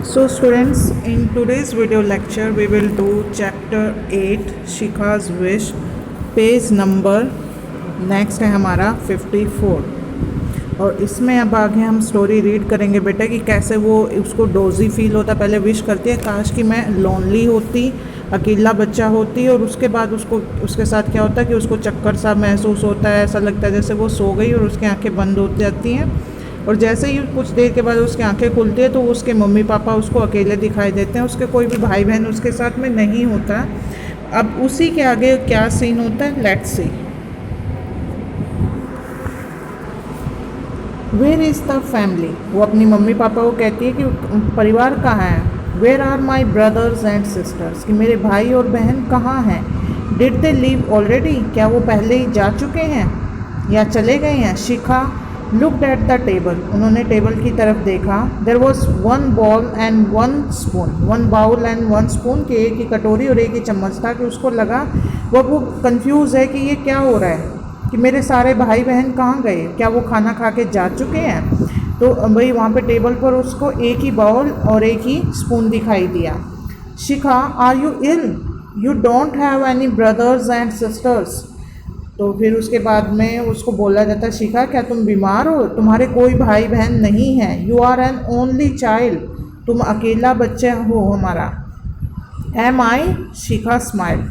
So students, in today's video lecture we will do chapter 8 शिखा's wish, page number next है हमारा 54। और इसमें अब आगे हम स्टोरी रीड करेंगे बेटा कि कैसे वो उसको डोजी फील होता। पहले विश करती है काश कि मैं लोनली होती, अकेला बच्चा होती, और उसके बाद उसके साथ क्या होता है कि उसको चक्कर सा महसूस होता है, ऐसा लगता है जैसे वो सो गई और उसकी आंखें बंद हो जाती हैं। और जैसे ही कुछ देर के बाद उसकी आंखें खुलती है तो उसके मम्मी पापा उसको अकेले दिखाई देते हैं, उसके कोई भी भाई बहन उसके साथ में नहीं होता। अब उसी के आगे क्या सीन होता है, let's see. Where is the family, वो अपनी मम्मी पापा को कहती है कि परिवार कहाँ है। Where are my brothers and sisters, कि मेरे भाई और बहन कहाँ हैं। डिड दे लीव ऑलरेडी, क्या वो पहले ही जा चुके हैं या चले गए हैं। Shikha looked at the table, उन्होंने टेबल की तरफ देखा। There was one ball and one spoon, one bowl and one spoon, कि एक ही कटोरी और एक ही चम्मच था। कि उसको लगा वो कंफ्यूज है कि ये क्या हो रहा है, कि मेरे सारे भाई बहन कहाँ गए, क्या वो खाना खा के जा चुके हैं। तो भाई वहाँ पे टेबल पर उसको एक ही बाउल और एक ही स्पून दिखाई दिया। Shikha are you ill, you don't have any brothers and sisters. तो फिर उसके बाद में उसको बोला जाता है, शिखा क्या तुम बीमार हो, तुम्हारे कोई भाई बहन नहीं है। You are an only child, तुम अकेला बच्चा हो हमारा। एम आई, शिखा स्माइल,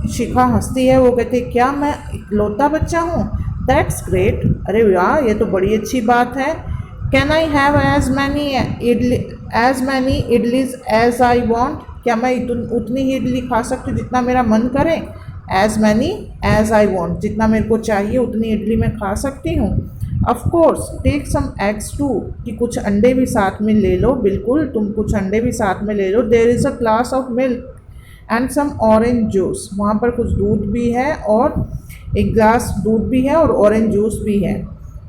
शिखा हंसती है। वो कहती है क्या मैं इकलौता बच्चा हूँ। दैट्स ग्रेट, अरे वाह ये तो बड़ी अच्छी बात है। Can I have as many idlis as I want, क्या मैं उतनी ही इडली खा सकती हूँ जितना मेरा मन करे। As many as I want, जितना मेरे को चाहिए उतनी इडली मैं खा सकती हूँ। Of course take some eggs too, कि कुछ अंडे भी साथ में ले लो, बिल्कुल तुम कुछ अंडे भी साथ में ले लो। There is a glass of milk and some orange juice, वहाँ पर कुछ दूध भी है और एक ग्लास दूध भी है और ऑरेंज जूस भी है।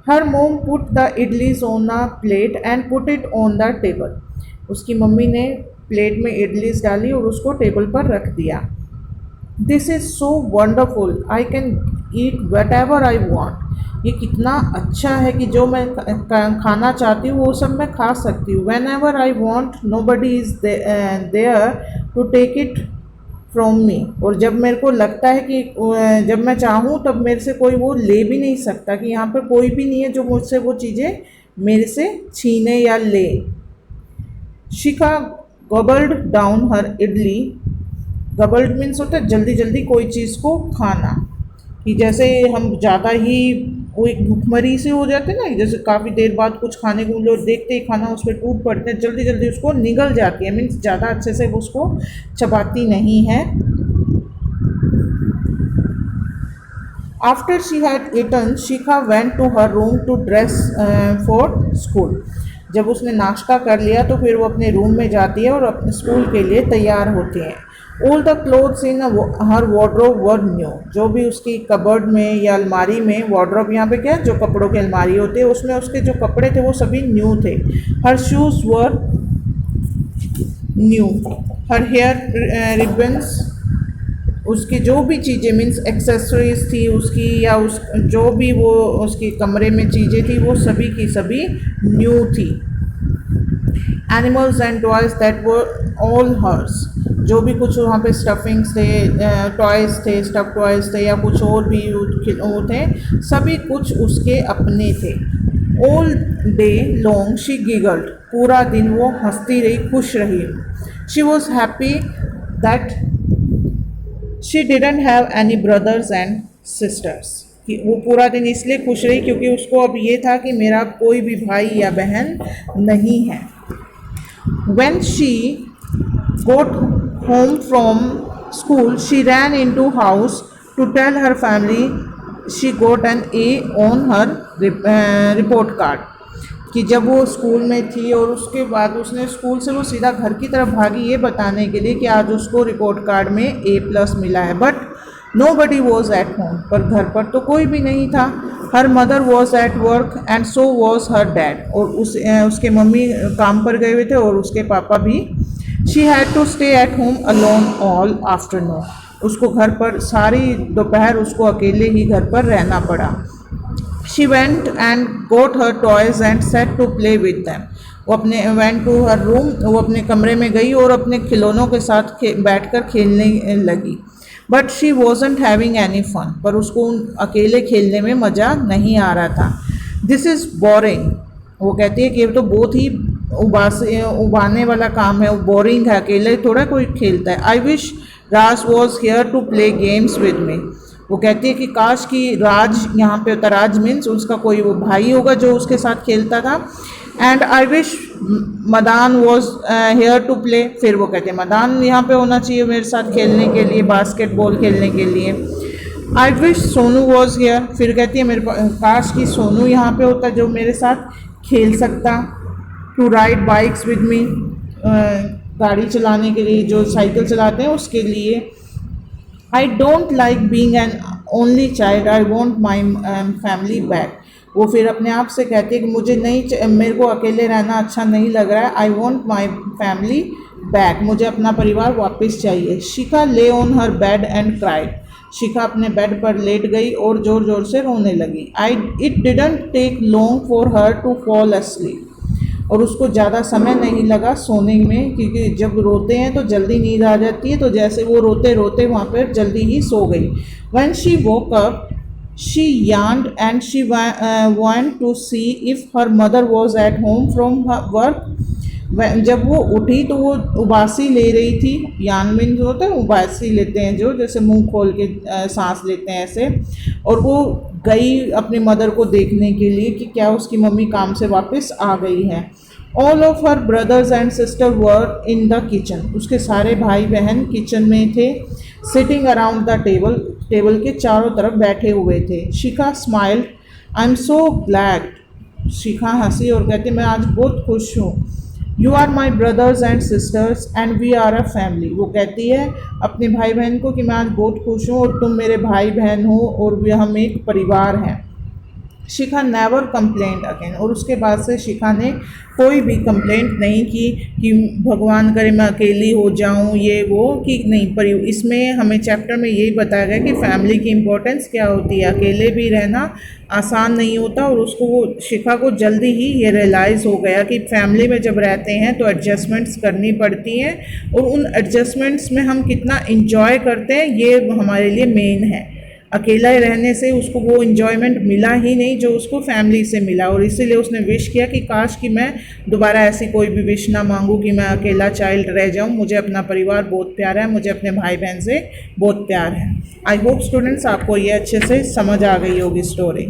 हर मोम put the idlis on a plate and put it on the table, उसकी मम्मी ने प्लेट में इडलीज डाली और उसको टेबल पर रख दिया। This is so wonderful, I can eat what ever I want, ये कितना अच्छा है कि जो मैं खाना चाहती हूँ वो सब मैं खा सकती हूँ। Whenever I want nobody is there to take it from me, और जब मेरे को लगता है कि जब मैं चाहूँ तब मेरे से कोई वो ले भी नहीं सकता, कि यहाँ पर कोई भी नहीं है जो मुझसे वो चीज़ें मेरे से छीने या ले। शिखा गबल्ड डाउन हर इडली, गबल्ड मीन्स होता है जल्दी जल्दी कोई चीज़ को खाना, कि जैसे हम ज़्यादा ही वो एक भूखमरी से हो जाते हैं ना, जैसे काफ़ी देर बाद कुछ खाने को लोग देखते ही खाना उस पर टूट पड़ते हैं, जल्दी जल्दी उसको निगल जाती है, मीन्स ज़्यादा अच्छे से उसको चबाती नहीं है। After she had eaten Shikha went to her room to dress for school, जब उसने नाश्ता कर लिया तो फिर वो अपने रूम में जाती है और अपने स्कूल के लिए तैयार होती हैं। All the clothes in her wardrobe were new, जो भी उसकी कबर्ड में या अलमारी में, वार्डरोब यहाँ पे क्या है जो कपड़ों की अलमारी होती है, उसमें उसके जो कपड़े थे वो सभी न्यू थे। हर शूज़ वर न्यू, हर हेयर रिबन्स, उसकी जो भी चीज़ें मीन्स एक्सेसरीज थी उसकी या उस जो भी वो उसकी कमरे में चीज़ें थी वो सभी की सभी न्यू थी। Animals and toys that were all hers, जो भी कुछ वहाँ पे स्टफिंग्स थे, टॉयज़ थे, स्टफ टॉयज़ थे या कुछ और भी वो थे, सभी कुछ उसके अपने थे। All day long she giggled, पूरा दिन वो हंसती रही, खुश रही। She was happy that she didn't have any brothers and sisters, कि वो पूरा दिन इसलिए खुश रही क्योंकि उसको अब ये था कि मेरा कोई भी भाई या बहन नहीं है। When she got home from school, she ran into house to tell her family she got an A on her report card, कि जब वो स्कूल में थी और उसके बाद उसने स्कूल से वो सीधा घर की तरफ भागी ये बताने के लिए कि आज उसको रिपोर्ट कार्ड में A+ मिला है। But nobody was at home, पर घर पर तो कोई भी नहीं था। Her mother was at work and so was her dad, और उसके मम्मी काम पर गए हुए थे और उसके पापा भी। She had to stay at home alone all afternoon, उसको घर पर सारी दोपहर उसको अकेले ही घर पर रहना पड़ा। She went and got her toys and sat to play with them, वो अपने वेंट टू हर रूम, वो अपने कमरे में गई और अपने खिलौनों के साथ बैठकर खेलने लगी। But she wasn't having any fun, पर उसको अकेले खेलने में मज़ा नहीं आ रहा था। दिस इज़ बोरिंग, वो कहती है कि ये तो बहुत ही उबाने वाला काम है, वो बोरिंग है, अकेले थोड़ा कोई खेलता है। I wish Raj was here to play games with me, वो कहती है कि काश कि राज यहाँ पे होता, राज मीन्स उसका कोई वो भाई होगा जो उसके साथ खेलता था। And I wish Madan was here to play, फिर वो कहते हैं मदान यहाँ पे होना चाहिए मेरे साथ खेलने के लिए, बास्केटबॉल खेलने के लिए। I wish Sonu was here, फिर कहती है मेरे काश कि सोनू यहाँ पे होता जो मेरे साथ खेल सकता। To ride bikes with me, गाड़ी चलाने के लिए, जो साइकिल चलाते हैं उसके लिए। I don't like being an only child, I want my family back, वो फिर अपने आप से कहती है कि मुझे नहीं, मेरे को अकेले रहना अच्छा नहीं लग रहा है। I want my family back, मुझे अपना परिवार वापस चाहिए। Shikha lay on her bed and cried, Shikha अपने बेड पर लेट गई और ज़ोर ज़ोर से रोने लगी। It didn't take long for her to fall asleep, और उसको ज़्यादा समय नहीं लगा सोने में, क्योंकि जब रोते हैं तो जल्दी नींद आ जाती है, तो जैसे वो रोते रोते वहाँ पर जल्दी ही सो गई। When she woke up she yawned and she went to see if her mother was at home from her work. जब वो उठी तो वो उबासी ले रही थी, यान मीन जो होता है उबासी लेते हैं, जो जैसे मुंह खोल के सांस लेते हैं ऐसे, और वो गई अपनी मदर को देखने के लिए कि क्या उसकी मम्मी काम से वापस आ गई है। All of her brothers and sister were in the kitchen, उसके सारे भाई बहन किचन में थे। Sitting around the table, table के चारों तरफ बैठे हुए थे। Shikha smiled, I am so glad, Shikha हंसी और कहती मैं आज बहुत खुश हूँ। You are my brothers and sisters and we are a family, वो कहती है अपने भाई बहन को कि मैं आज बहुत खुश हूँ और तुम मेरे भाई बहन हो और हम एक परिवार हैं। शिखा नेवर कंप्लेंट अगेन, और उसके बाद से शिखा ने कोई भी कंप्लेंट नहीं की कि भगवान करे मैं अकेली हो जाऊं, ये वो, कि नहीं। पर इसमें हमें चैप्टर में यही बताया गया कि फैमिली की इम्पोर्टेंस क्या होती है, अकेले भी रहना आसान नहीं होता, और उसको वो शिखा को जल्दी ही ये रियलाइज़ हो गया कि फैमिली में जब रहते हैं तो एडजस्टमेंट्स करनी पड़ती हैं, और उन एडजस्टमेंट्स में हम कितना इंजॉय करते हैं ये हमारे लिए मेन है। अकेला रहने से उसको वो इन्जॉयमेंट मिला ही नहीं जो उसको फैमिली से मिला, और इसीलिए उसने विश किया कि काश कि मैं दोबारा ऐसी कोई भी विश ना मांगूँ कि मैं अकेला चाइल्ड रह जाऊँ। मुझे अपना परिवार बहुत प्यारा है, मुझे अपने भाई बहन से बहुत प्यार है। आई होप स्टूडेंट्स आपको ये अच्छे से समझ आ गई होगी स्टोरी।